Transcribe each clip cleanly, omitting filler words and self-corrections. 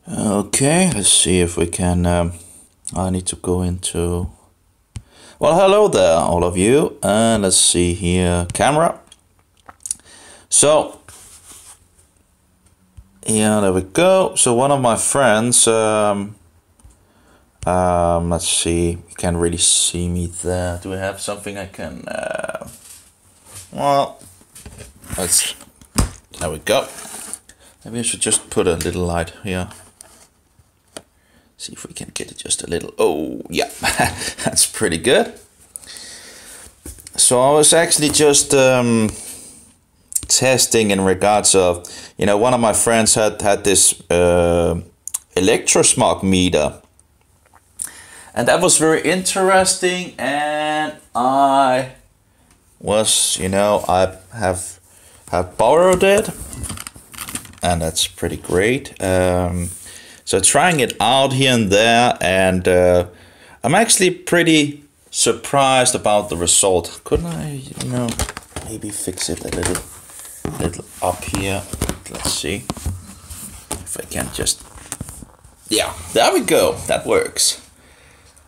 Okay, let's see if we can. I need to go into. Well, hello there, all of you. And let's see here, camera. So, yeah, there we go. So one of my friends. Let's see. You can't really see me there. Do we have something I can? Well, let's. There we go. Maybe I should just put a little light here. See if we can get it just a little. Oh, yeah, that's pretty good. So I was actually just testing in regards of, one of my friends had this Electrosmog Meter. And that was very interesting, and I was, I have borrowed it, and that's pretty great. So trying it out here and there, and I'm actually pretty surprised about the result. Couldn't I, maybe fix it a little up here? Let's see if I can just. Yeah, there we go. That works.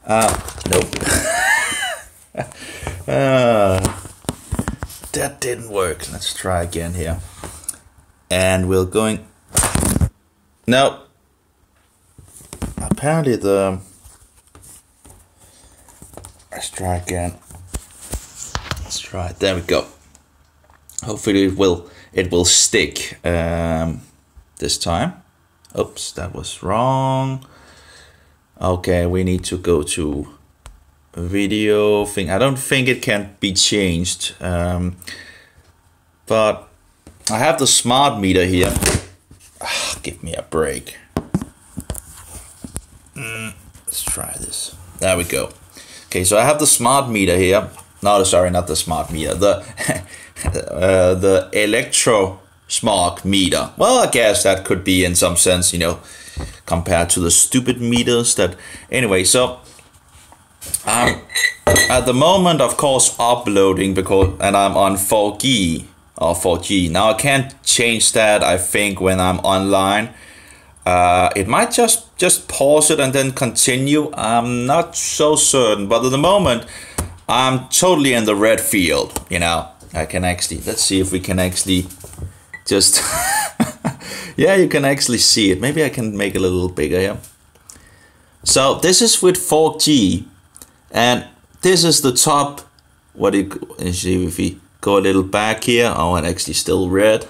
Nope. That didn't work. Let's try again here. And we're going. No. Apparently let's try again. Let's try it. There we go. Hopefully it will stick this time. Oops, that was wrong. Okay, we need to go to video thing. I don't think it can be changed. But I have the smart meter here. Give me a break. Let's try this. There we go. Okay, so I have the smart meter here. No, sorry, not the smart meter. The the Electrosmog Meter. Well, I guess that could be in some sense, compared to the stupid meters that. Anyway, so at the moment, of course, uploading and I'm on 4G or 4G. Now I can't change that. I think when I'm online. It might just pause it and then continue. I'm not so certain, but at the moment I'm totally in the red field. I can actually, let's see if we can actually just yeah, you can actually see it. Maybe I can make it a little bigger here. So this is with 4G, and this is the top. What do you see if we go a little back here? Oh, and actually still red.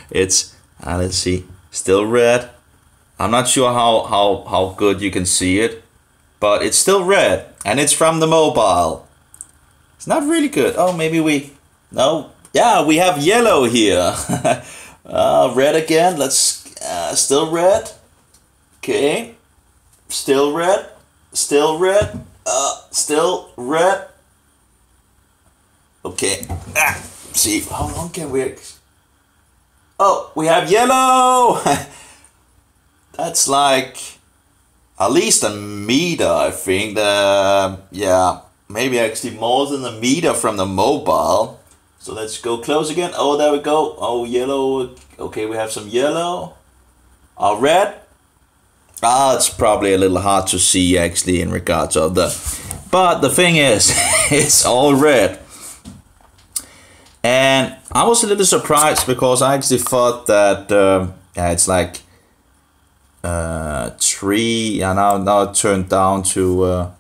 It's let's see. Still red. I'm not sure how good you can see it, but it's still red, and it's from the mobile. It's not really good. Oh, maybe no. Yeah, we have yellow here. Red again. Let's still red. Okay. Still red. Still red. Still red. Okay. See, how long can we? Oh, we have yellow! That's like at least a meter, I think. Yeah, maybe actually more than a meter from the mobile. So let's go close again. Oh, there we go. Oh, yellow. Okay, we have some yellow. Red. It's probably a little hard to see actually in regards of but the thing is, it's all red. And I was a little surprised because I actually thought that it's like 3. And now it turned down to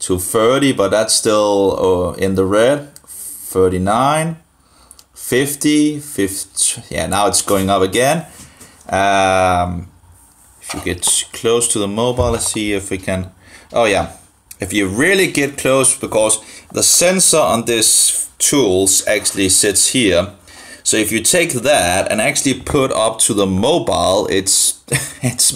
30, but that's still in the red. 39, 50. Yeah, now it's going up again. If you get close to the mobile, let's see if we can. Oh yeah, if you really get close, because the sensor on this tools actually sits here. So if you take that and actually put up to the mobile, it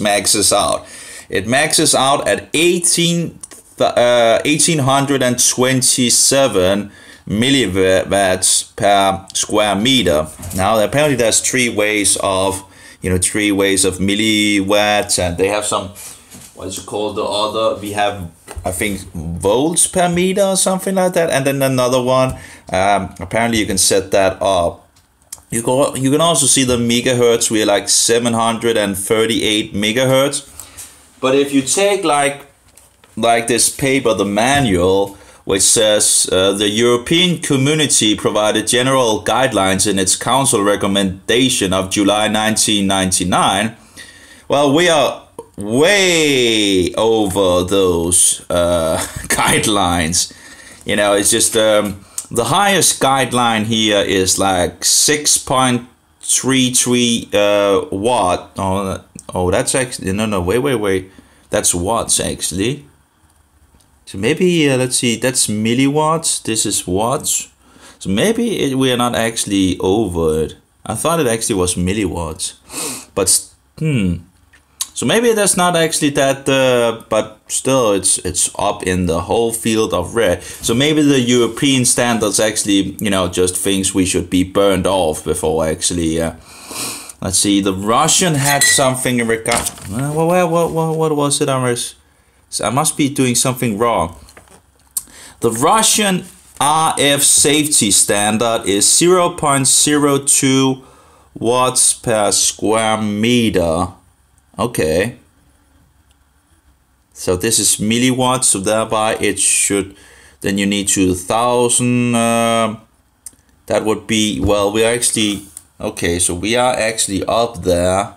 maxes out. It maxes out at 1827 milliwatts per square meter. Now apparently there's three ways of milliwatts, and they have some, what is it called, the other, we have I think volts per meter or something like that, and then another one, apparently you can set that up You can also see the megahertz. We're like 738 megahertz. But if you take like this paper, the manual, which says the European Community provided general guidelines in its Council recommendation of July 1999. Well, we are way over those guidelines. You know, it's just the highest guideline here is like 6.33 watt. Oh, that's actually no. Wait. That's watts actually. So maybe let's see. That's milliwatts. This is watts. So maybe we are not actually over it. I thought it actually was milliwatts, but So maybe that's not actually that, but still it's up in the whole field of red. So maybe the European standards actually, you know, just things we should be burned off before actually. Let's see, the Russian had something in regard. What was it? I must be doing something wrong. The Russian RF safety standard is 0.02 watts per square meter. Okay, so this is milliwatts, so thereby it should, then you need 2000, that would be, well, we are actually, okay, so we are actually up there,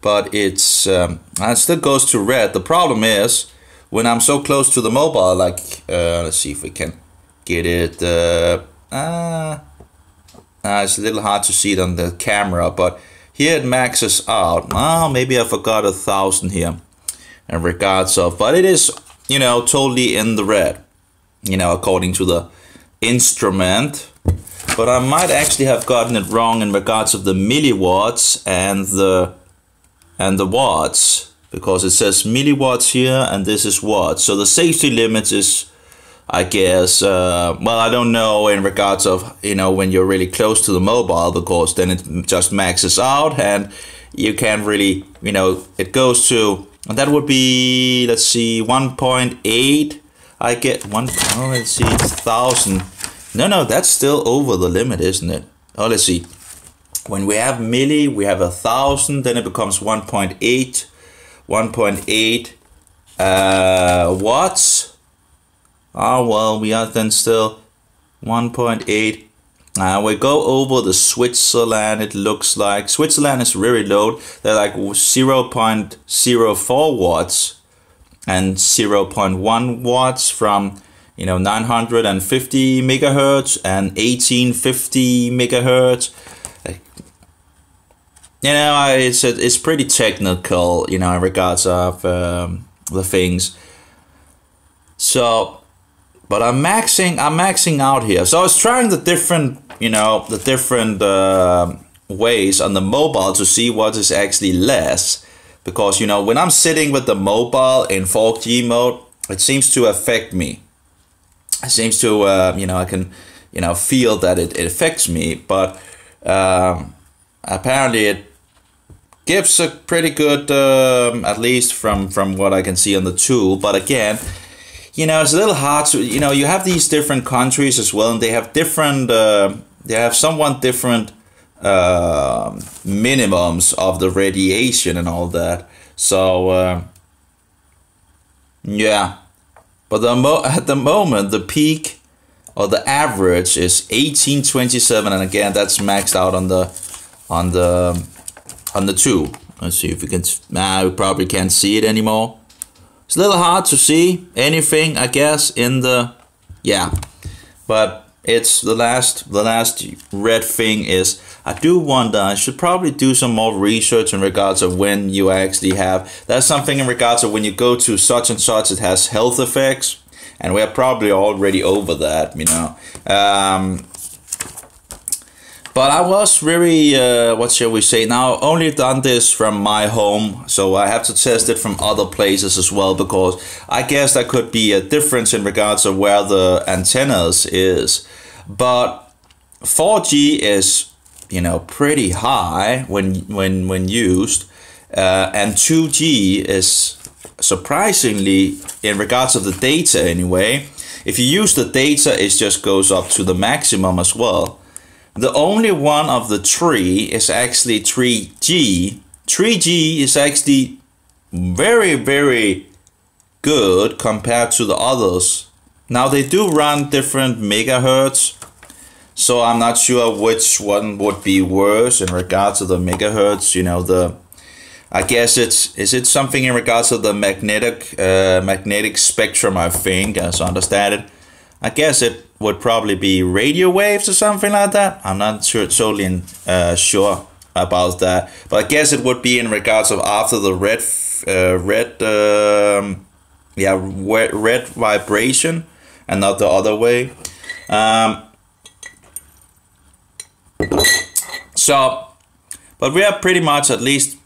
but it's, it still goes to red. The problem is, when I'm so close to the mobile, like, let's see if we can get it, it's a little hard to see it on the camera, but here it maxes out. Oh, maybe I forgot 1000 here in regards of, but it is, you know, totally in the red, you know, according to the instrument. But I might actually have gotten it wrong in regards of the milliwatts and the watts, because it says milliwatts here and this is watts. So the safety limit is, I guess, well, I don't know in regards of, you know, when you're really close to the mobile, because then it just maxes out and you can't really, you know, it goes to, and that would be, let's see, 1.8. I get let's see, 1000. No, that's still over the limit, isn't it? Oh, let's see. When we have milli, we have 1000, then it becomes 1.8 watts. Oh, well, we are then still 1.8. We go over the Switzerland, it looks like. Switzerland is very low. They're like 0.04 watts and 0.1 watts from, you know, 950 megahertz and 1850 megahertz. You know, it's pretty technical, you know, in regards of the things. So, but I'm maxing out here. So I was trying the different, you know, the different ways on the mobile to see what is actually less. Because, you know, when I'm sitting with the mobile in 4G mode, it seems to affect me. It seems to, you know, I can, you know, feel that it affects me. But apparently it gives a pretty good, at least from what I can see on the tool. But again, you know, it's a little hard to, you know, you have these different countries as well, and they have different, they have somewhat different minimums of the radiation and all that. So, yeah. But at the moment, the peak or the average is 1827, and again, that's maxed out on the two. Let's see if we can. We probably can't see it anymore. It's a little hard to see anything, I guess, in the, yeah, but it's the last red thing is, I do wonder, I should probably do some more research in regards of when you actually have, there's something in regards of when you go to such and such, it has health effects, and we're probably already over that, you know. But I was very, what shall we say, now only done this from my home, so I have to test it from other places as well, because I guess there could be a difference in regards of where the antennas is. But 4G is, you know, pretty high when used, and 2G is surprisingly, in regards of the data anyway, if you use the data, it just goes up to the maximum as well. The only one of the three is actually 3G. 3G is actually very, very good compared to the others. Now they do run different megahertz, so I'm not sure which one would be worse in regards to the megahertz. You know, I guess is it something in regards to the magnetic spectrum, I think, as I understand it. I guess it would probably be radio waves or something like that. I'm not sure, totally sure about that, but I guess it would be in regards of after the red vibration and not the other way. So, but we are pretty much at least.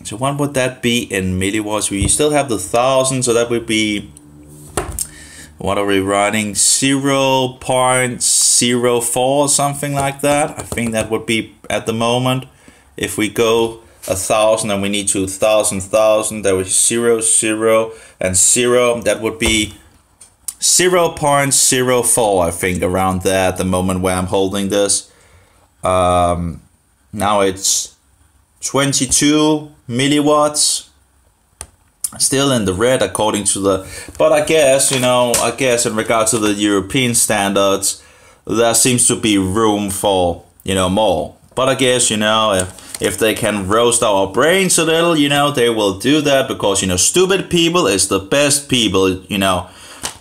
So what would that be in milliwatts? We still have the 1000, so that would be. What are we running? 0.04, something like that. I think that would be at the moment. If we go 1000 and we need to 1000, there was 0, 0, and 0. That would be 0.04, I think, around there at the moment where I'm holding this. Now it's 22 milliwatts. Still in the red according to the, but I guess, you know, in regards to the European standards, there seems to be room for, you know, more. But I guess, you know, if they can roast our brains a little, you know, they will do that, because, you know, stupid people is the best people. You know,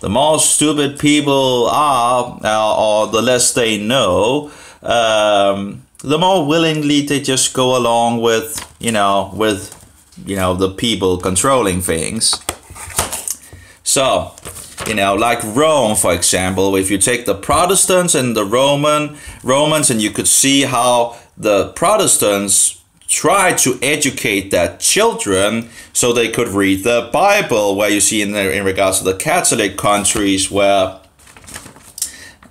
the more stupid people are, or the less they know, the more willingly they just go along with, you know, the people controlling things. So, you know, like Rome, for example, if you take the Protestants and the Romans, and you could see how the Protestants tried to educate their children so they could read the Bible, where you see in regards to the Catholic countries where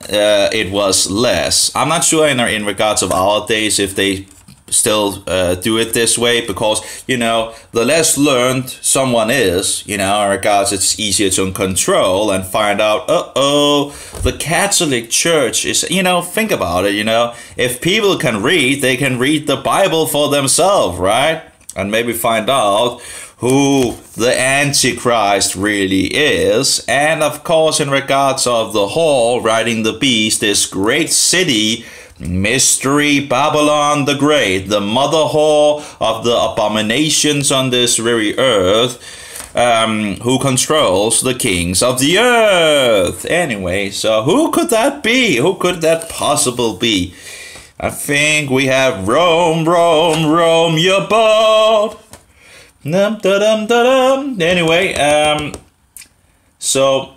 it was less. I'm not sure in regards of our days if they still do it this way, because, you know, the less learned someone is, you know, in regards, it's easier to control and find out, the Catholic Church is, you know, think about it, you know, if people can read, they can read the Bible for themselves, right? And maybe find out who the Antichrist really is. And of course, in regards of the whore riding the beast, this great city, Mystery Babylon the Great, the mother whore of the abominations on this very earth, who controls the kings of the earth. Anyway, so who could that be? Who could that possibly be? I think we have Rome, Rome, Rome, your boat. Anyway, so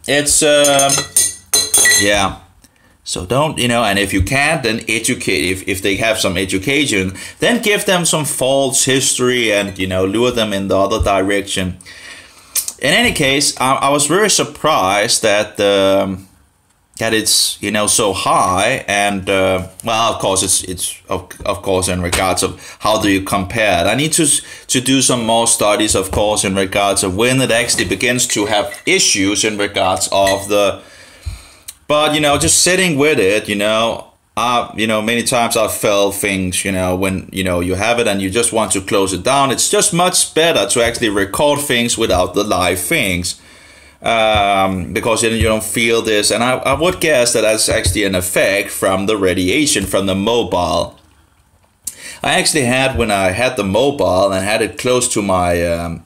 it's yeah. So don't, you know, and if you can't, then educate. If they have some education, then give them some false history and, you know, lure them in the other direction. In any case, I was very surprised that that it's, you know, so high. And well, of course, it's of course in regards of how do you compare it. I need to do some more studies, of course, in regards of when it actually begins to have issues in regards of the. But, you know, just sitting with it, you know, many times I've felt things, you know, when, you know, you have it and you just want to close it down. It's just much better to actually record things without the live things, because then you don't feel this. And I would guess that that's actually an effect from the radiation from the mobile. I actually had, when I had the mobile and had it close to my,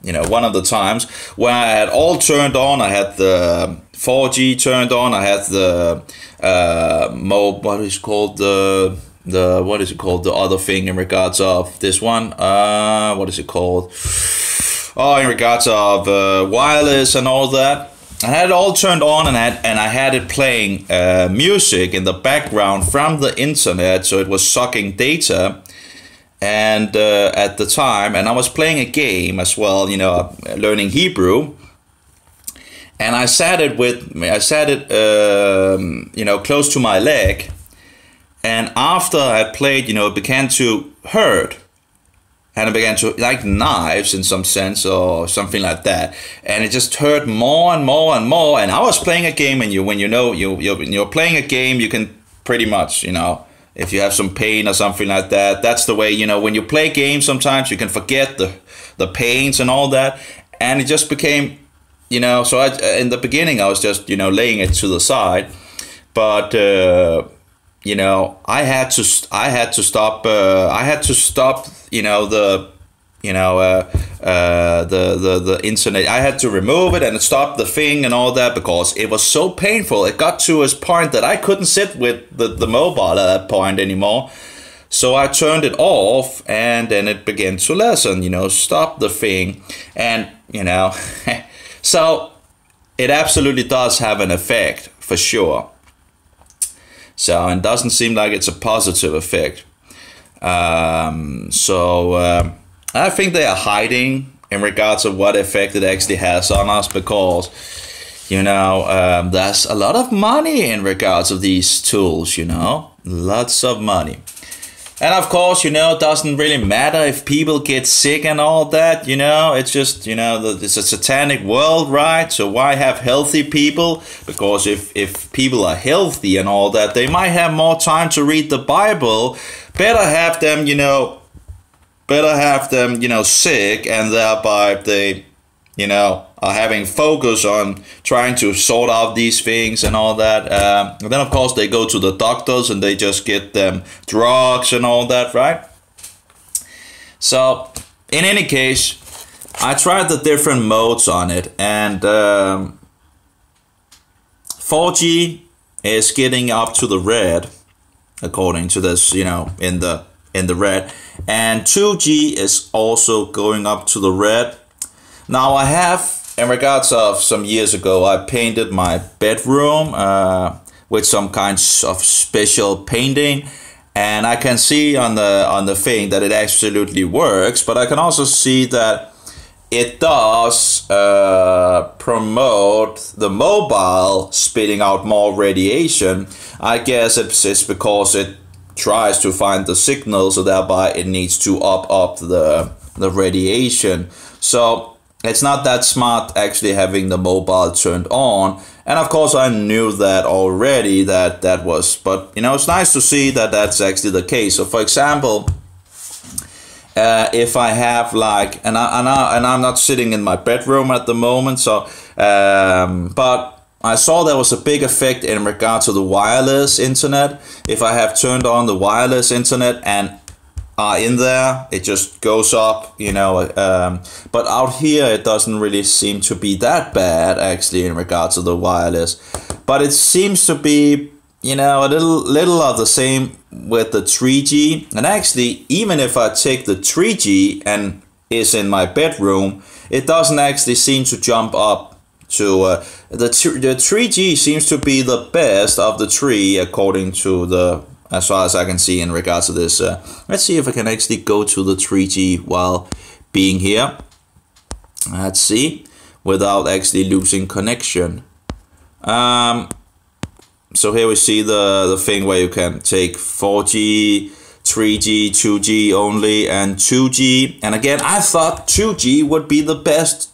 you know, one of the times when I had all turned on, I had the 4G turned on, I had the what is called the other thing in regards of this one, what is it called? Oh, in regards of wireless and all that. I had it all turned on, and I had it playing music in the background from the internet, so it was sucking data. And at the time, and I was playing a game as well, you know, learning Hebrew. And I sat it, you know, close to my leg. And after I had played, you know, it began to hurt. And it began to, like knives in some sense or something like that. And it just hurt more and more and more. And I was playing a game, and when you're playing a game, you can pretty much, you know, if you have some pain or something like that. That's the way, you know, when you play games, sometimes you can forget the pains and all that. And it just became, you know, so in the beginning, I was just, you know, laying it to the side. But, you know, I had to stop, you know, the internet. I had to remove it and stop the thing and all that because it was so painful. It got to a point that I couldn't sit with the mobile at that point anymore. So I turned it off, and then it began to lessen, you know, stop the thing. And, you know, so it absolutely does have an effect for sure. So it doesn't seem like it's a positive effect. I think they are hiding in regards of what effect it actually has on us because, you know, there's a lot of money in regards of these tools, you know, lots of money. And of course, you know, it doesn't really matter if people get sick and all that, you know, it's just, you know, it's a satanic world, right? So why have healthy people? Because if people are healthy and all that, they might have more time to read the Bible. Better have them, you know, sick, and thereby they, you know, are having focus on trying to sort out these things and all that. And then, of course, they go to the doctors and they just get them drugs and all that, right? So, in any case, I tried the different modes on it, and 4G is getting up to the red, according to this, you know, in the red, and 2G is also going up to the red. Now I have, in regards of some years ago, I painted my bedroom with some kinds of special painting, and I can see on the thing that it absolutely works, but I can also see that it does promote the mobile spitting out more radiation. I guess it's because it tries to find the signal, so thereby it needs to up the radiation. So it's not that smart actually having the mobile turned on. And of course I knew that already, that was, but you know, it's nice to see that that's actually the case. So for example, if I have like, and I'm not sitting in my bedroom at the moment, so but I saw there was a big effect in regard to the wireless internet. If I have turned on the wireless internet and are in there, it just goes up, you know. But out here, it doesn't really seem to be that bad actually in regard to the wireless. But it seems to be, you know, a little of the same with the 3G. And actually, even if I take the 3G and is in my bedroom, it doesn't actually seem to jump up to the 3G seems to be the best of the three according to the, as far as I can see in regards to this. Let's see if I can actually go to the 3G while being here. Let's see, without actually losing connection. So here we see the thing where you can take 4G, 3G, 2G only, and 2G. And again, I thought 2G would be the best,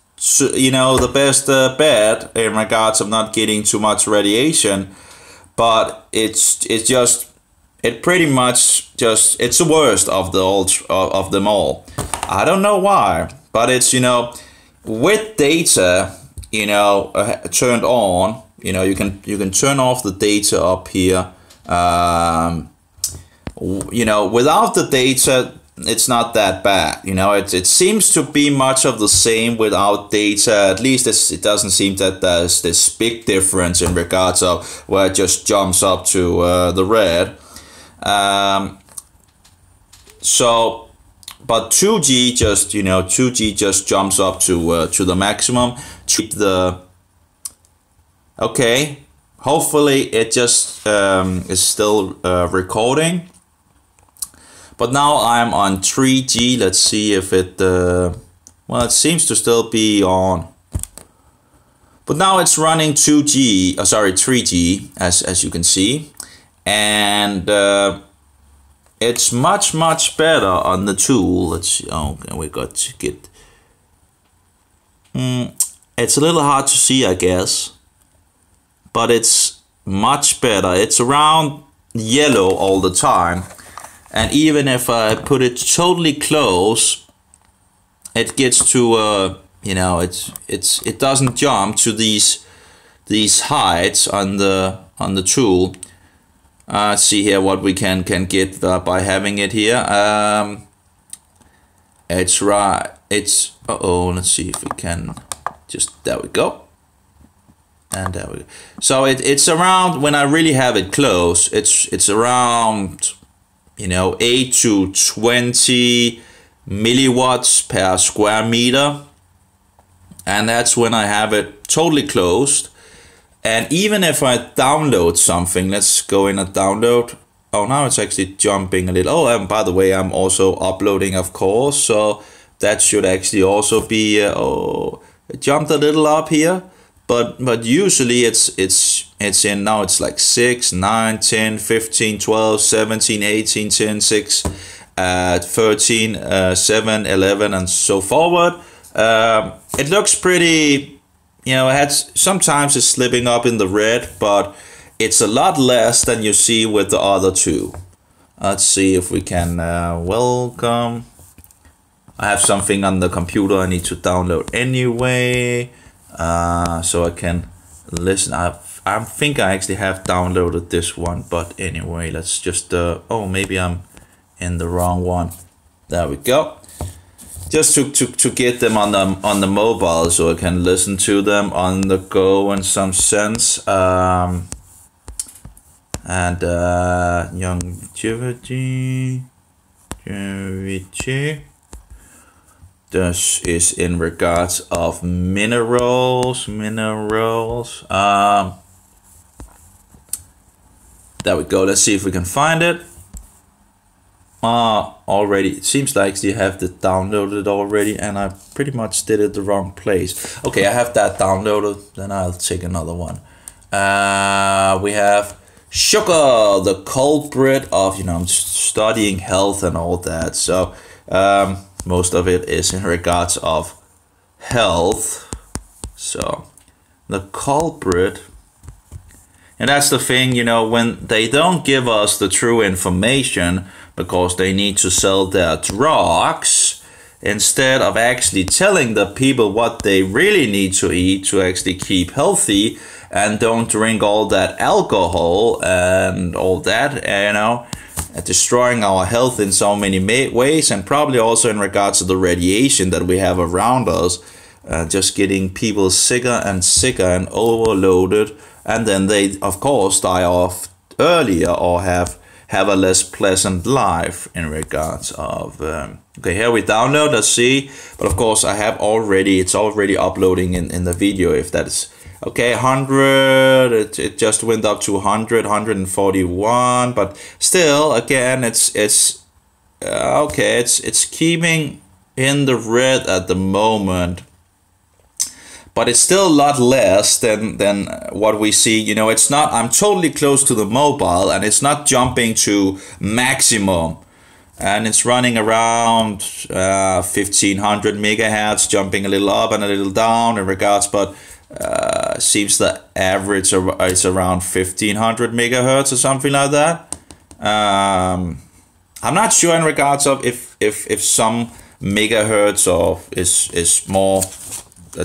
you know, the best bet in regards of not getting too much radiation. But it's pretty much just, it's the worst of them all. I don't know why, but it's, you know, with data, you know, turned on, you know, you can turn off the data up here. You know, without the data, it's not that bad. You know, it seems to be much of the same without data. At least it doesn't seem that there's this big difference in regards of where it just jumps up to the red. So, but 2G just, you know, 2G just jumps up to the maximum. Okay, hopefully it just is still recording. But now I'm on 3G. Let's see if it, well, it seems to still be on. But now it's running 3G, as you can see. And it's much better on the tool. Let's see. Oh, we got to get. It's a little hard to see, I guess, but it's much better. It's around yellow all the time. And even if I put it totally close, it gets to you know, it doesn't jump to these heights on the tool. Let's see here what we can get by having it here. It's right. It's let's see if we can just, there we go. And there we go. So it's around, when I really have it close, it's around, you know, 8 to 20 milliwatts per square meter. And that's when I have it totally closed. And even if I download something, let's go in and download. Oh, now it's actually jumping a little. Oh, and by the way, I'm also uploading, of course. So that should actually also be, it jumped a little up here. But usually it's in, now it's like 6, 9, 10, 15, 12, 17, 18, 10, 6, 13, 7, 11, and so forward. It looks pretty, you know, sometimes it's slipping up in the red, but it's a lot less than you see with the other two. Let's see if we can welcome. I have something on the computer I need to download anyway, so I can listen. I think I actually have downloaded this one, but anyway, let's just oh, maybe I'm in the wrong one. There we go. Just to get them on the mobile, so I can listen to them on the go in some sense. And longevity. This is in regards of minerals. There we go. Let's see if we can find it. Already, it seems like you have it downloaded already, and I pretty much did it the wrong place. Okay, I have that downloaded, then I'll take another one. We have sugar, the culprit of, you know, I'm studying health and all that. So most of it is in regards of health. So the culprit. And that's the thing, you know, when they don't give us the true information because they need to sell their drugs, instead of actually telling the people what they really need to eat to actually keep healthy and don't drink all that alcohol and all that, you know, destroying our health in so many ways, and probably also in regards to the radiation that we have around us, just getting people sicker and sicker and overloaded. And then they, of course, die off earlier or have a less pleasant life in regards of... okay, here we download, let's see. But of course, I have already, it's already uploading in the video if that's... Okay, 100, it just went up to 100, 141. But still, again, it's okay, it's keeping in the red at the moment. But it's still a lot less than what we see. You know, it's not, I'm totally close to the mobile and it's not jumping to maximum. And it's running around 1500 megahertz, jumping a little up and a little down in regards, but seems the average is around 1500 megahertz or something like that. I'm not sure in regards of if some megahertz or is more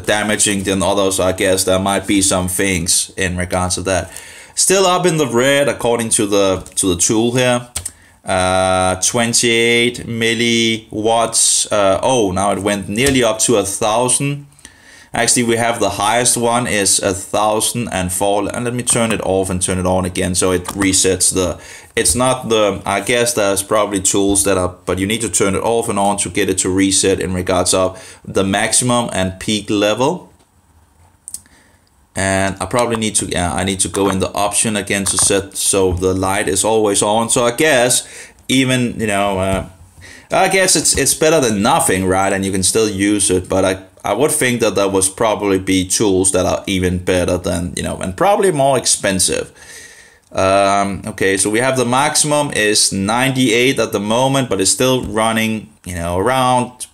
damaging than others. I guess there might be some things in regards to that. Still up in the red according to the tool here. 28 milliwatts. Oh, now it went nearly up to 1000. Actually, we have the highest one is 1004. And let me turn it off and turn it on again, so it resets the. It's not the. I guess there's probably tools that are, but you need to turn it off and on to get it to reset in regards of the maximum and peak level. And I probably need to. Yeah, I need to go in the option again to set so the light is always on. So I guess even, you know, I guess it's better than nothing, right? And you can still use it, but I would think that there would probably be tools that are even better than, you know, and probably more expensive. Okay, so we have the maximum is 98 at the moment, but it's still running, you know, around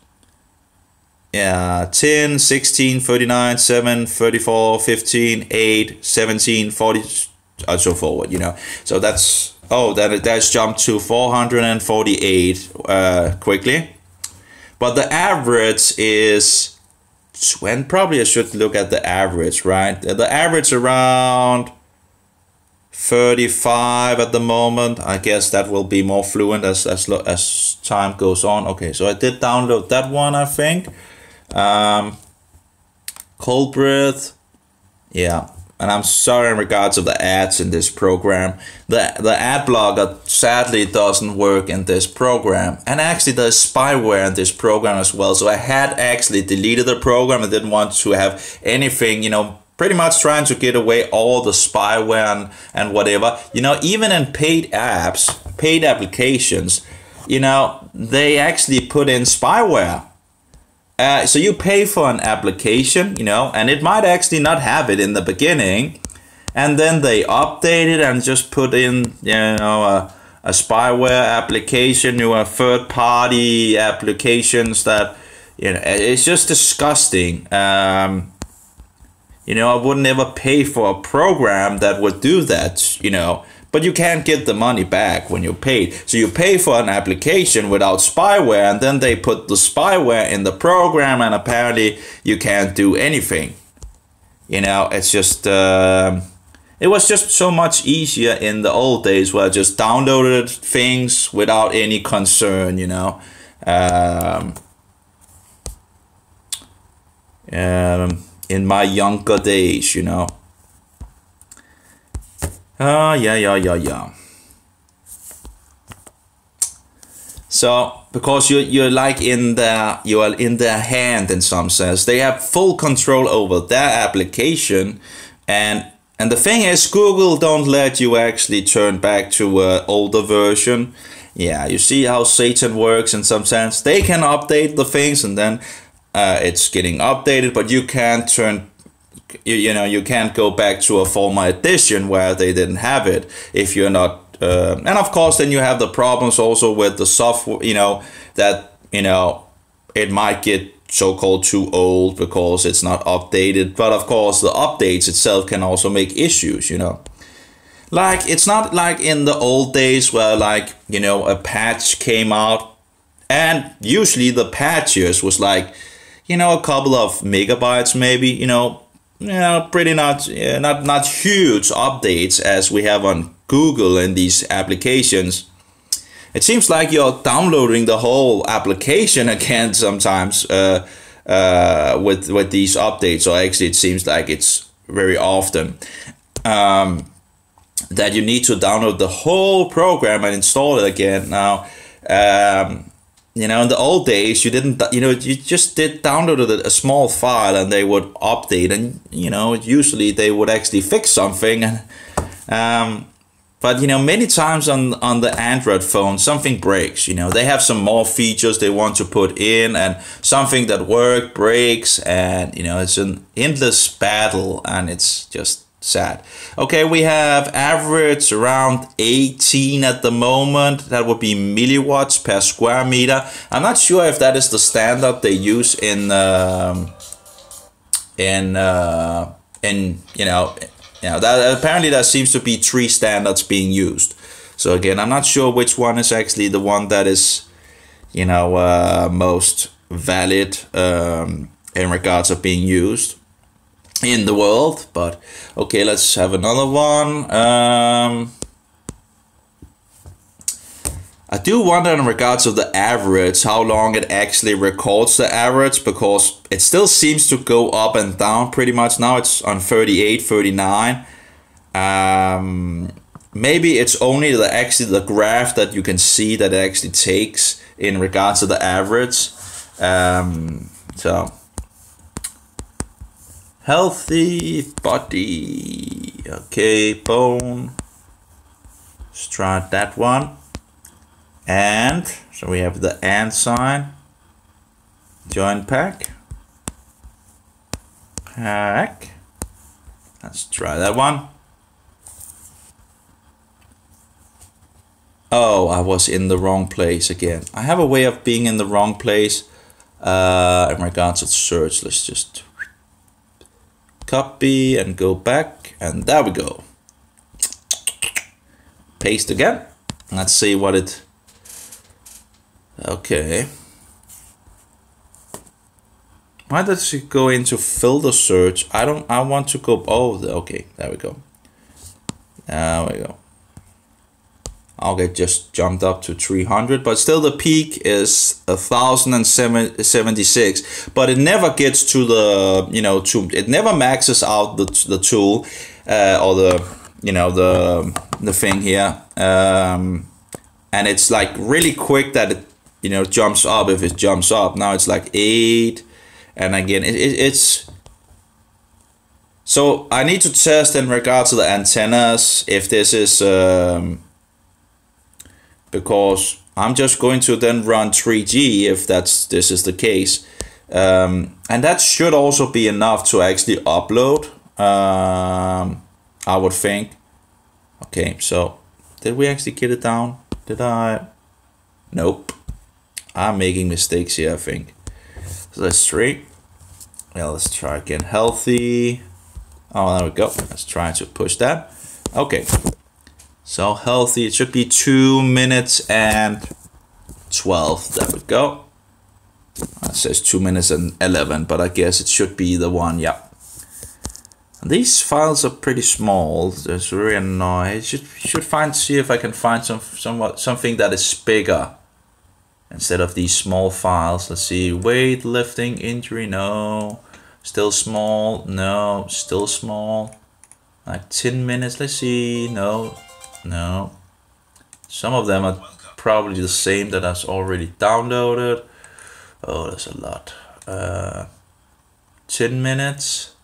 10, 16, 39, 7, 34, 15, 8, 17, 40, and so forward, you know. So that's Oh, that's jumped to 448 quickly. But the average is 20. Probably I should look at the average, right? The average around 35 at the moment. I guess that will be more fluent as time goes on. Okay, so I did download that one, I think. Cold breath. Yeah. And I'm sorry in regards of the ads in this program. The ad blocker sadly doesn't work in this program. And actually there's spyware in this program as well. So I had actually deleted the program. I didn't want to have anything, you know, pretty much trying to get away all the spyware and whatever. You know, even in paid apps, paid applications, you know, they actually put in spyware. So you pay for an application, you know, and it might actually not have it in the beginning, and then they update it and just put in, you know, a spyware application, you know, third-party applications that, you know, it's just disgusting. You know, I would never pay for a program that would do that, you know. But you can't get the money back when you paid. So you pay for an application without spyware, and then they put the spyware in the program, and apparently you can't do anything. You know, it's just, it was just so much easier in the old days where I just downloaded things without any concern, you know. In my younger days, you know. Yeah. So because you're like you are in their hand in some sense. They have full control over their application, and the thing is, Google don't let you actually turn back to an older version. Yeah, you see how Satan works in some sense. They can update the things, and then it's getting updated, but you can't turn. You know, you can't go back to a former edition where they didn't have it if you're not. And of course, then you have the problems also with the software, you know, that, you know, it might get so-called too old because it's not updated. But of course, the updates itself can also make issues, you know. Like, it's not like in the old days where, like, you know, a patch came out, and usually the patches was like, you know, a couple of megabytes maybe, you know, pretty not huge updates as we have on Google and these applications. It seems like you're downloading the whole application again sometimes with these updates, or actually it seems like it's very often that you need to download the whole program and install it again. Now, you know, in the old days, you didn't, you know, you just downloaded a small file and they would update, and, you know, usually they would actually fix something. But, you know, many times on the Android phone, something breaks, you know, they have some more features they want to put in, and something that worked breaks, and, you know, it's an endless battle, and it's just sad. Okay, we have average around 18 at the moment. That would be milliwatts per square meter. I'm not sure if that is the standard they use in you know, that apparently there seems to be 3 standards being used. So again, I'm not sure which one is actually the one that is, you know, most valid in regards of being used in the world. But okay, let's have another one. I do wonder in regards of the average, how long it actually records the average, because it still seems to go up and down pretty much. Now it's on 38, 39. Maybe it's only the graph that you can see that it actually takes in regards to the average. So healthy body. Okay, bone. Let's try that one. And so we have the and sign. Join pack. Pack. Let's try that one. Oh, I was in the wrong place again. I have a way of being in the wrong place in regards to search. Let's just copy and go back, and there we go. paste again. Let's see what it. Okay. Why does it go into filter search? I want to go. Oh, okay. There we go. There we go. Okay, just jumped up to 300, but still the peak is 1076. But it never gets to the, you know, it never maxes out the tool or the, you know, the thing here. And it's like really quick that it, you know, jumps up if it jumps up. Now it's like 8, and again it's. So I need to test in regards to the antennas if this is. Because I'm just going to then run 3G if this is the case, and that should also be enough to actually upload. I would think. Okay, so did we actually get it down? Did I? Nope. I'm making mistakes here, I think. So that's 3. Yeah, let's try again. Healthy. Oh, there we go. Let's try to push that. Okay. So healthy, it should be 2 minutes and 12. There we go. It says 2 minutes and 11, but I guess it should be the one. Yeah. And these files are pretty small. It's very annoying. See if I can find something that is bigger instead of these small files. Let's see. Weight, lifting, injury. No. Still small. No. Still small. Like 10 minutes. Let's see. No. No, some of them are probably the same that I've already downloaded. Oh, that's a lot. 10 minutes,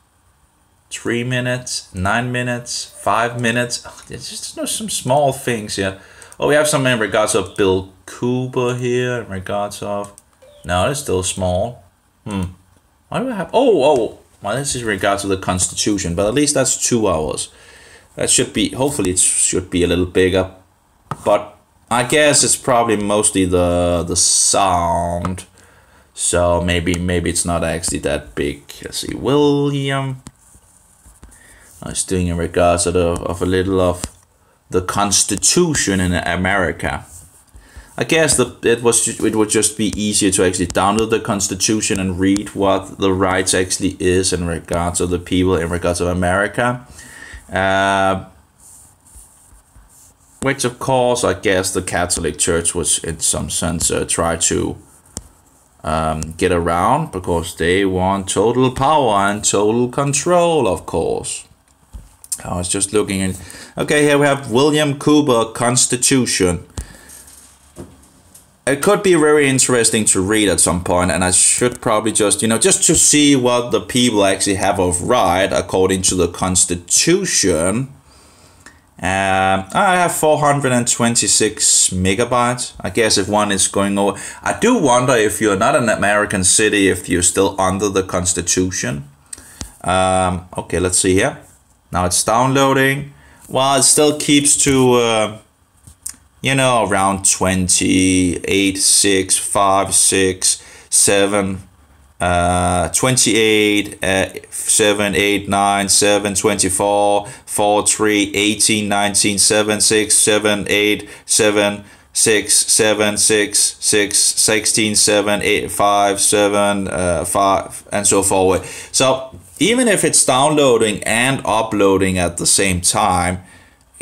3 minutes, 9 minutes, 5 minutes. Oh, there's just some small things here. Oh, we have some in regards of Bill Cooper here. In regards of, no, it's still small. Why do I have? Oh, well, this is in regards to the Constitution, but at least that's 2 hours. That should be, hopefully it should be a little bigger, but I guess it's probably mostly the sound, so maybe it's not actually that big. Let's see, William. I was doing in regards to a little of the Constitution in America. I guess it would just be easier to actually download the Constitution and read what the rights actually is in regards to the people in regards of America. Which of course I guess the Catholic Church was in some sense try to get around, because they want total power and total control, of course. I was just looking in. Okay, here we have William Cooper Constitution. It could be very interesting to read at some point, and I should probably just, you know, just to see what the people actually have of right according to the Constitution. I have 426 megabytes. I guess if one is going over, I do wonder if you're not an American city, if you're still under the Constitution. Okay, let's see here. Now it's downloading. Well, it still keeps to you know, around 28, 6, 5, 6, 7, 28, 7, 8, 9, 7, 24, 4, 3, 18, 19, 7, 6, 7, 8, 7, 6, 7, 6, 6, 16, 7, 8, 5, 7, 5, and so forward. So even if it's downloading and uploading at the same time,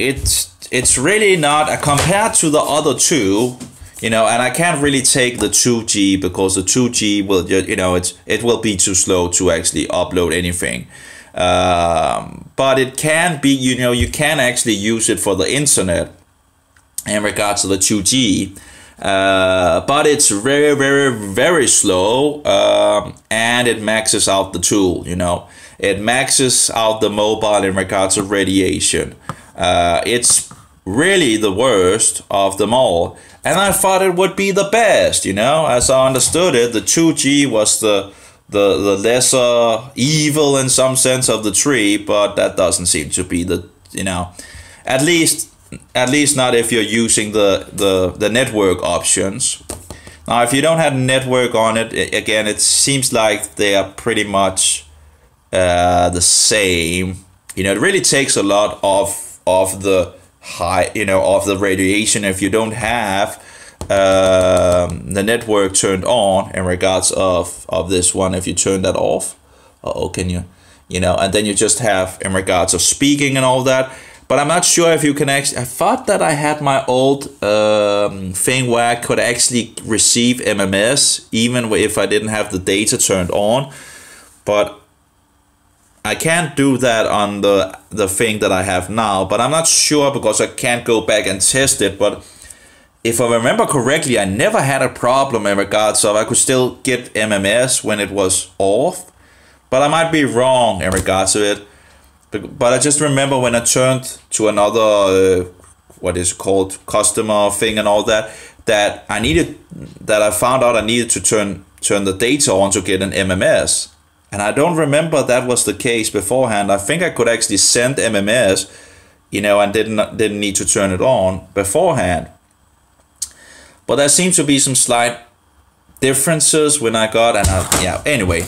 it's really not compared to the other two, you know, and I can't really take the 2G because the 2G will, you know, it will be too slow to actually upload anything. But it can be, you know, you can actually use it for the internet in regards to the 2G. But it's very, very, very slow, and it maxes out the tool, you know. It maxes out the mobile in regards to radiation. It's really the worst of them all, and I thought it would be the best, you know. As I understood it, the 2G was the lesser evil in some sense of the three, but that doesn't seem to be the, you know, at least not if you're using the network options. Now if you don't have network on it, again, it seems like they are pretty much the same. You know, it really takes a lot of the high, of the radiation if you don't have the network turned on in regards of this one. If you turn that off, can you, and then you just have in regards of speaking and all that. But I'm not sure if you can actually. I thought that I had my old thing where I could actually receive MMS even if I didn't have the data turned on, but I can't do that on the thing that I have now. But I'm not sure because I can't go back and test it. But if I remember correctly, I never had a problem in regards of I could still get MMS when it was off. But I might be wrong in regards to it. But I just remember when I turned to another, what is it called, customer thing and all that, that I found out I needed to turn the data on to get an MMS. And I don't remember that was the case beforehand. I think I could actually send MMS, and didn't need to turn it on beforehand. But there seems to be some slight differences when I got, anyway.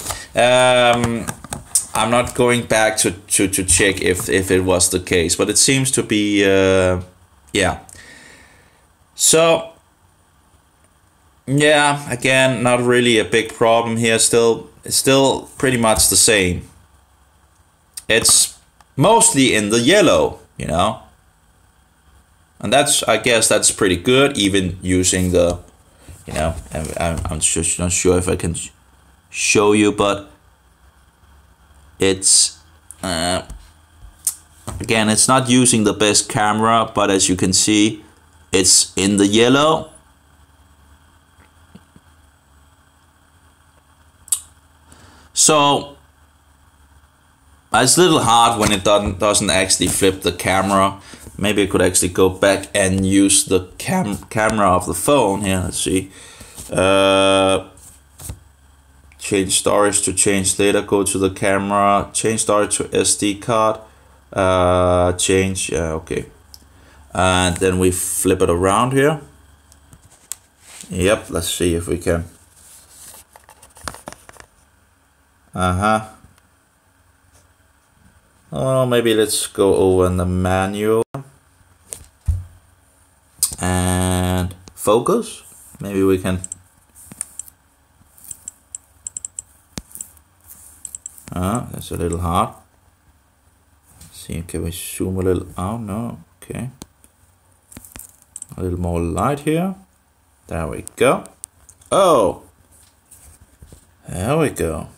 I'm not going back to check if it was the case, but it seems to be, So, again, not really a big problem here. It's still pretty much the same. It's mostly in the yellow, and I guess that's pretty good, even using the, I'm just not sure if I can show you, but it's again, it's not using the best camera, but as you can see, it's in the yellow. So it's a little hard when it doesn't actually flip the camera. Maybe I could actually go back and use the camera of the phone here. Let's see. Change storage to change later, go to the camera, change storage to SD card, change, okay. And then we flip it around here. Yep, let's see if we can. Oh, maybe let's go over in the manual. And focus, maybe we can. That's a little hard. Let's see, can we zoom a little out? No, okay. A little more light here. There we go. Oh, there we go.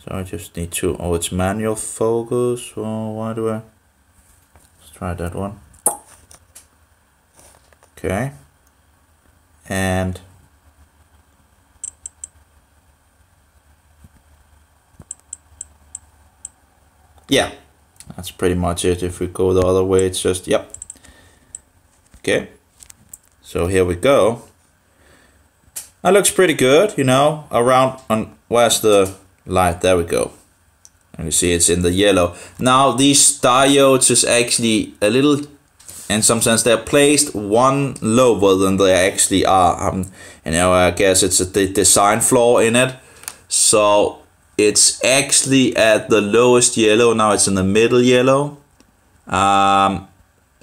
So I just need to, it's manual focus. Oh, why do let's try that one. Okay. And yeah, that's pretty much it. If we go the other way, it's just, yep. Okay, so here we go. That looks pretty good, around on, where's the light? There we go. And you see it's in the yellow. Now these diodes is actually a little, in some sense, they're placed one lower than they actually are. I guess it's the design flaw in it. So it's actually at the lowest yellow. Now it's in the middle yellow.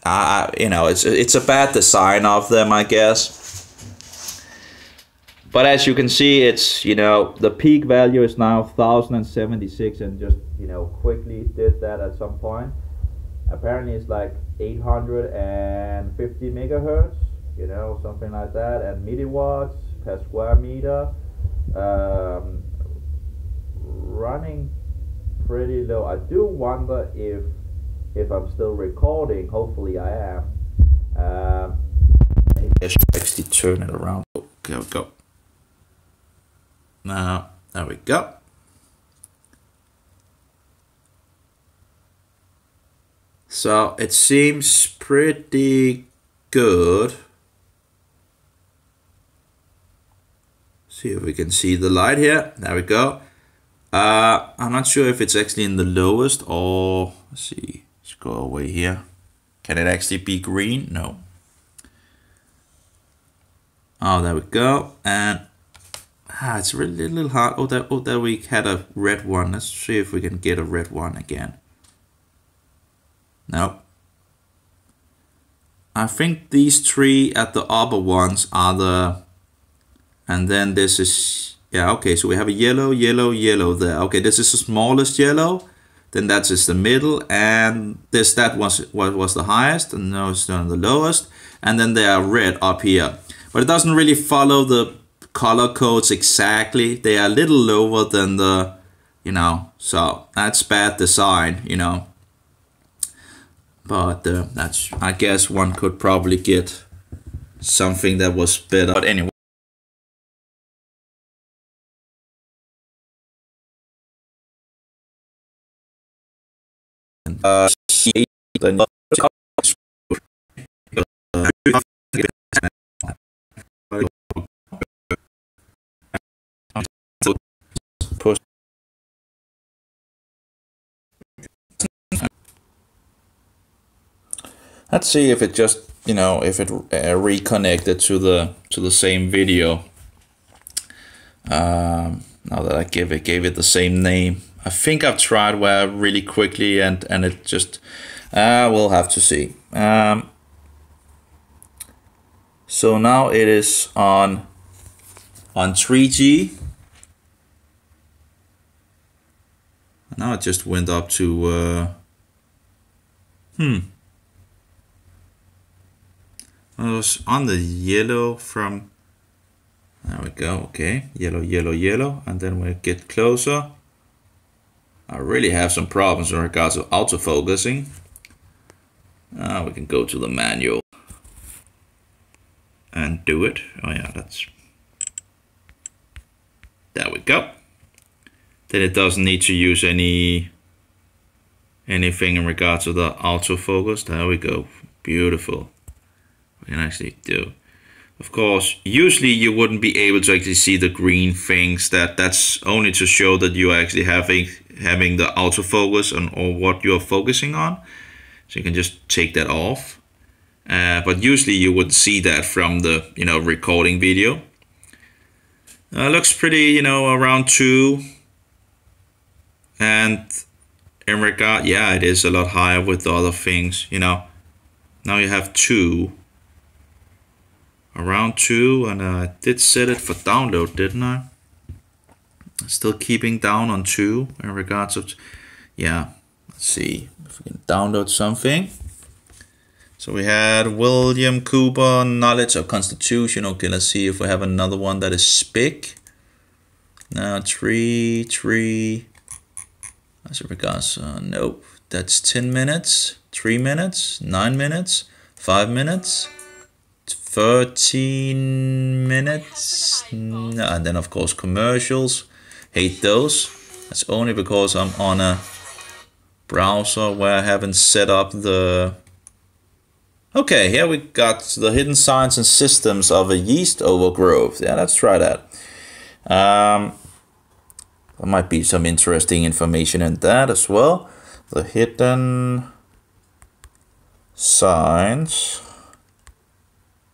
It's a bad design of them, I guess. But as you can see, it's, the peak value is now 1076, and just, quickly did that at some point. Apparently it's like 850 megahertz, something like that, and milliwatts per square meter. Running pretty low. I do wonder if I'm still recording. Hopefully I am. Maybe I should actually turn it around. Okay, we go. Now, there we go. So it seems pretty good. See if we can see the light here. There we go. I'm not sure if it's actually in the lowest, or let's see. Let's go away here. Can it actually be green? No. Oh, there we go. And it's really a little hard. Oh, there we had a red one. Let's see if we can get a red one again. Nope. I think these three at the upper ones are the, and then this is, yeah, okay, so we have a yellow, yellow, yellow there. Okay, this is the smallest yellow, then that is the middle, and that was what was the highest, and now it's the lowest, and then they are red up here. But it doesn't really follow the color codes exactly. They are a little lower than the, you know, so that's bad design, you know. But that's, I guess one could probably get something that was better. But anyway. Let's see if it just, you know, if it reconnected to the same video. Now that I gave it the same name. I think I've tried where really quickly and it just, we'll have to see. So now it is on 3G. Now it just went up to I was on the yellow from, there we go, okay, yellow, yellow, yellow, and then we get closer. I really have some problems in regards to autofocusing. We can go to the manual and do it. Oh yeah, there we go. Then it doesn't need to use anything in regards to the autofocus. There we go, beautiful. We can actually do. Of course, usually you wouldn't be able to actually see the green things. That's only to show that you are actually having the autofocus on or what you're focusing on. So you can just take that off. But usually you would see that from the, you know, recording video. Looks pretty, you know, around 2. And in regard, yeah, it is a lot higher with the other things, you know. Now you have 2. Around 2, and I did set it for download, didn't I? Still keeping down on 2 in regards of, yeah, let's see if we can download something. So we had William Cooper, Knowledge of Constitution. Okay, let's see if we have another one that is big. Now 3. As regards, nope, that's 10 minutes, 3 minutes, 9 minutes, 5 minutes. 13 minutes, and then of course commercials, hate those. That's only because I'm on a browser where I haven't set up the, okay, here we got the hidden signs and systems of a yeast overgrowth. Yeah, let's try that. There might be some interesting information in that as well. The hidden signs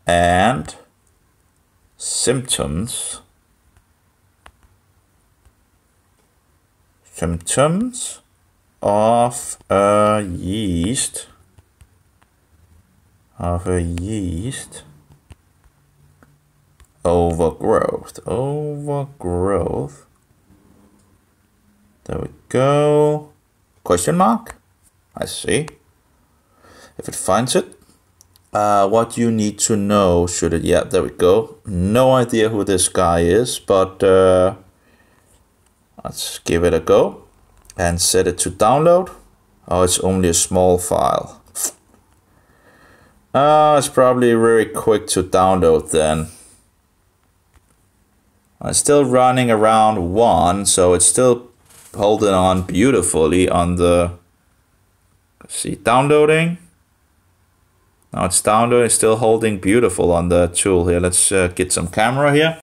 and symptoms of a yeast overgrowth. There we go. Question mark? I see. If it finds it. What you need to know, should it, yeah, there we go. No idea who this guy is, but let's give it a go and set it to download. Oh, it's only a small file. It's probably very quick to download then. It's still running around 1, so it's still holding on beautifully on the, let's see, downloading. Now it's downloading, it's still holding beautiful on the tool here. Let's get some camera here.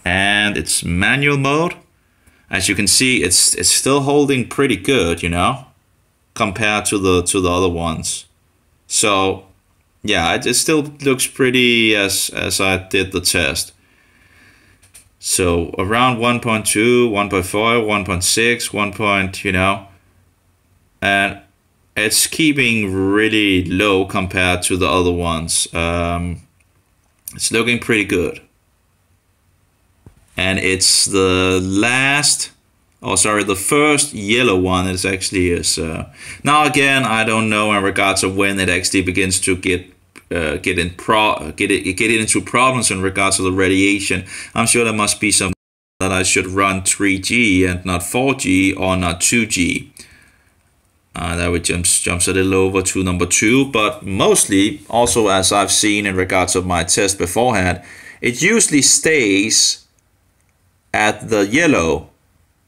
And it's manual mode. As you can see, it's still holding pretty good, you know, compared to the other ones. So yeah, it still looks pretty as I did the test. So around 1.2, 1.4, 1.6, 1. You know, and it's keeping really low compared to the other ones. It's looking pretty good. And it's the last, oh sorry, the first yellow one is actually is. Now again, I don't know in regards of when it actually begins to get into problems in regards to the radiation. I'm sure there must be some that I should run 3G and not 4G or not 2G. That would jumps a little over to number 2, but mostly also, as I've seen in regards of my test beforehand, it usually stays at the yellow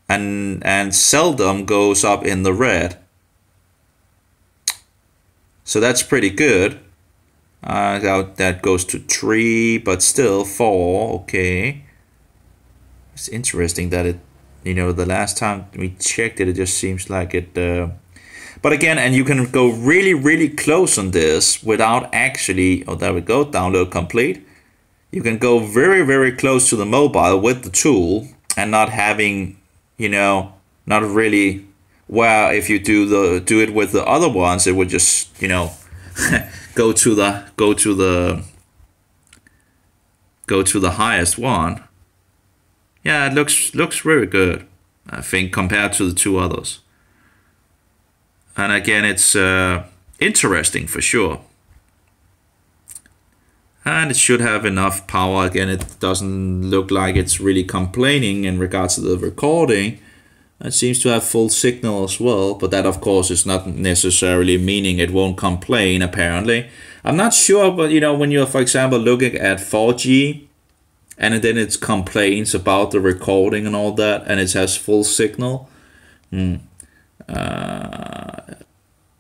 and seldom goes up in the red. So that's pretty good. That goes to 3, but still 4. Okay. It's interesting that it, the last time we checked it, it just seems like it. But again, and you can go really, really close on this without actually. Oh, there we go. Download complete. You can go very, very close to the mobile with the tool and not having, not really. Where if you do it with the other ones, it would just, go to the highest one. Yeah, it looks very good, I think, compared to the 2 others. And again, it's interesting for sure. And it should have enough power. Again, it doesn't look like it's really complaining in regards to the recording. It seems to have full signal as well, but that of course is not necessarily meaning it won't complain, apparently. I'm not sure, but when you're, for example, looking at 4G, and then it complains about the recording and all that, and it has full signal.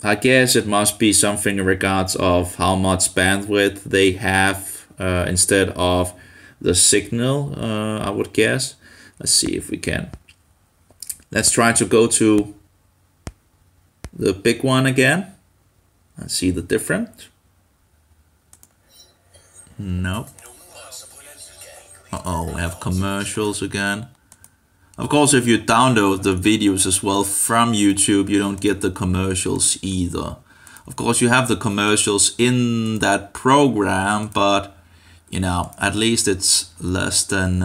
I guess it must be something in regards of how much bandwidth they have instead of the signal, I would guess. Let's see if we can. Let's try to go to the big one again and see the difference. No. Uh-oh, we have commercials again. Of course, if you download the videos as well from YouTube, you don't get the commercials either. Of course, you have the commercials in that program, but, at least it's less than...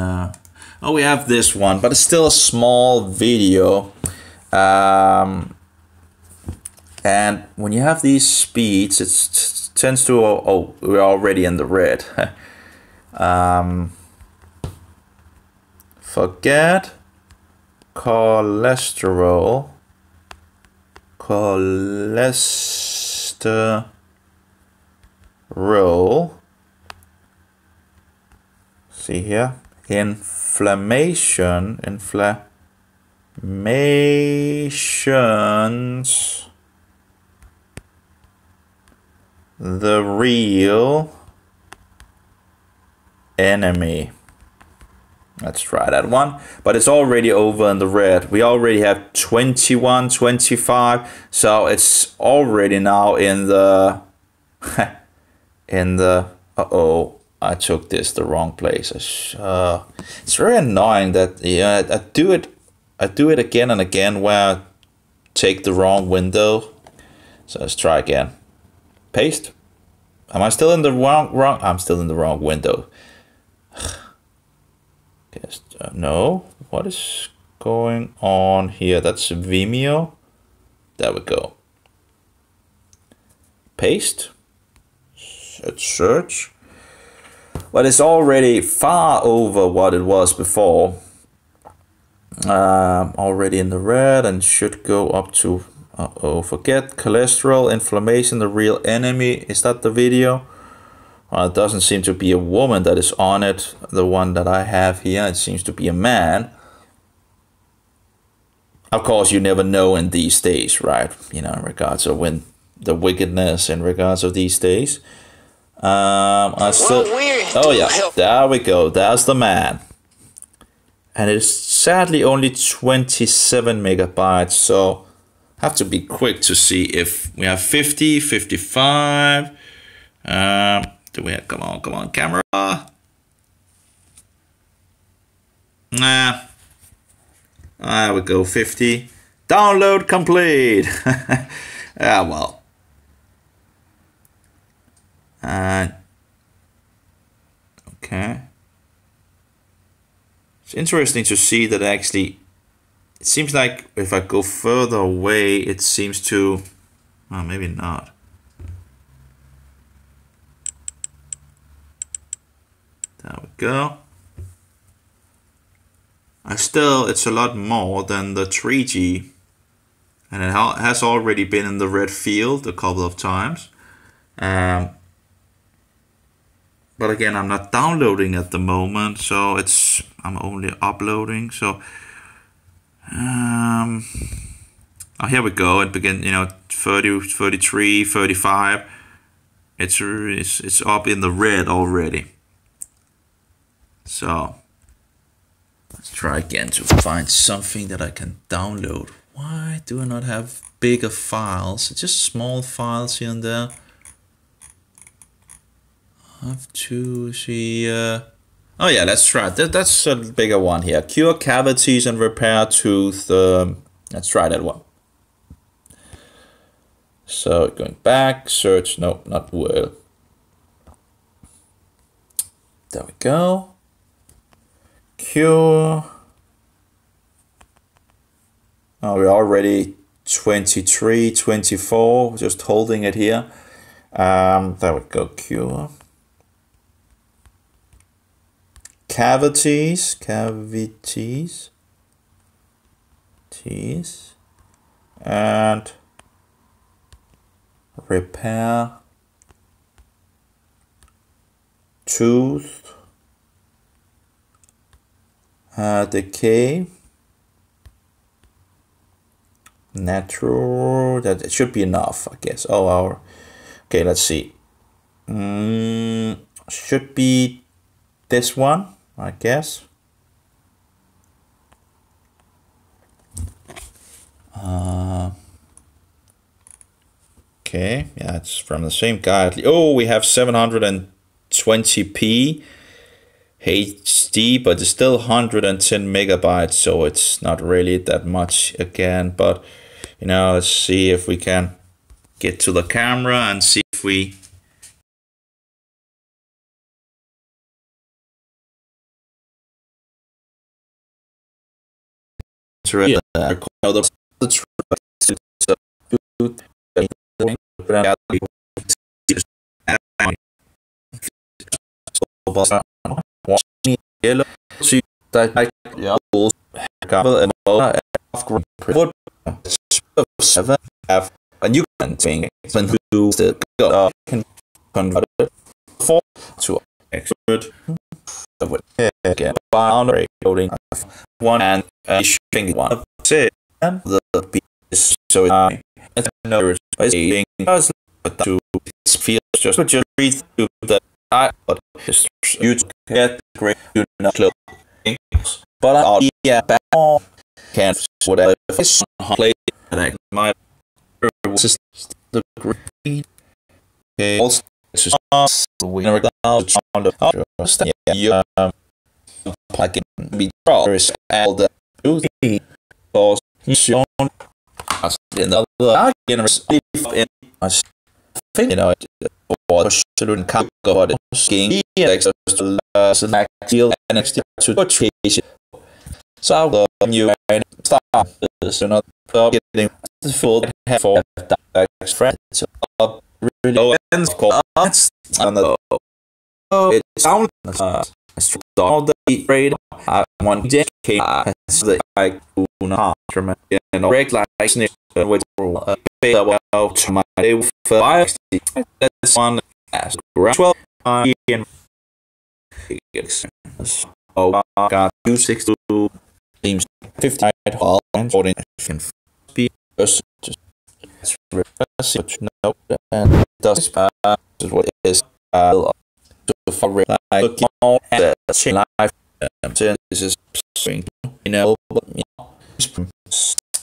Oh, we have this one, but it's still a small video. And when you have these speeds, it tends to... Oh, we're already in the red. Forget cholesterol. See here, inflammations, the real enemy. Let's try that one, but it's already over in the red. We already have 21, 25, so it's already now in the uh-oh, I took this the wrong place. It's very annoying that I do it again and again where I take the wrong window. So let's try again. Paste. Am I still in the wrong? I'm still in the wrong window. Yes, no. What is going on here? That's Vimeo. There we go. Paste. Search. But it's already far over what it was before. Already in the red and should go up to... Uh-oh, forget cholesterol, inflammation, the real enemy. Is that the video? Well, it doesn't seem to be a woman that is on it. The one that I have here, it seems to be a man. Of course, you never know in these days, right? In regards of when the wickedness in regards of these days. Oh yeah, there we go. There's the man. And it's sadly only 27 megabytes, so I have to be quick to see if we have 50, 55. Do we have, come on, camera. Nah. There we go, 50. Download complete. Ah, well. And okay. It's interesting to see that actually, it seems like if I go further away, it seems to, oh, maybe not. There we go. It's a lot more than the 3G, and it has already been in the red field a couple of times. But again, I'm not downloading at the moment, so I'm only uploading. So, oh, here we go. It begin, 30, 33, 35. It's up in the red already. So let's try again to find something that I can download. Why do I not have bigger files? It's just small files here and there. I have to see. Oh yeah, let's try it. That's a bigger one here. Cure cavities and repair tooth. Let's try that one. So going back, search. No, not well. There we go. Cure. Oh, we're already 23, 24. Just holding it here. There we go. Cure. Cavities, and repair tooth, decay, natural. That it should be enough, I guess. Oh, okay. Let's see. Should be this one, I guess. Okay, yeah, it's from the same guy. Oh, we have 720p HD, but it's still 110 megabytes, so it's not really that much again. But let's see if we can get to the camera and see if we. Yeah. And you can think when you can convert it to expert again boundary coding one and shipping one and the piece so I know basically to feel just read through that I but you get great you know but I back can whatever play and my system the green okay also we never got on the plugin be progress all the because shown us in the university in us think or shouldn't come go the skiing access to select deal and next to purchase so you start so not getting the full have for that friends really low ends called on the it sounds all the trade one came as the I do not and regular with well to my that's one as 12 in so got 262 teams 50 hall and 14 can be just no and does what is to for looking at the life this is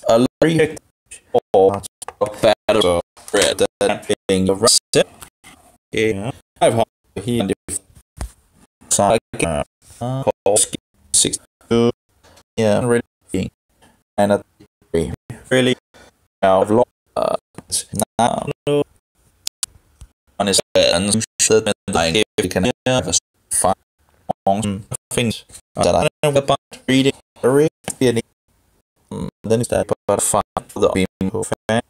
a lyric or better red than being a rest I've here side 62 yeah really and really now Now, on his and I can have a fun things that I know about reading really then is that but fun the people fan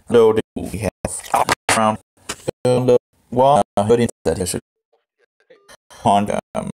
though we have around the wall but in that is on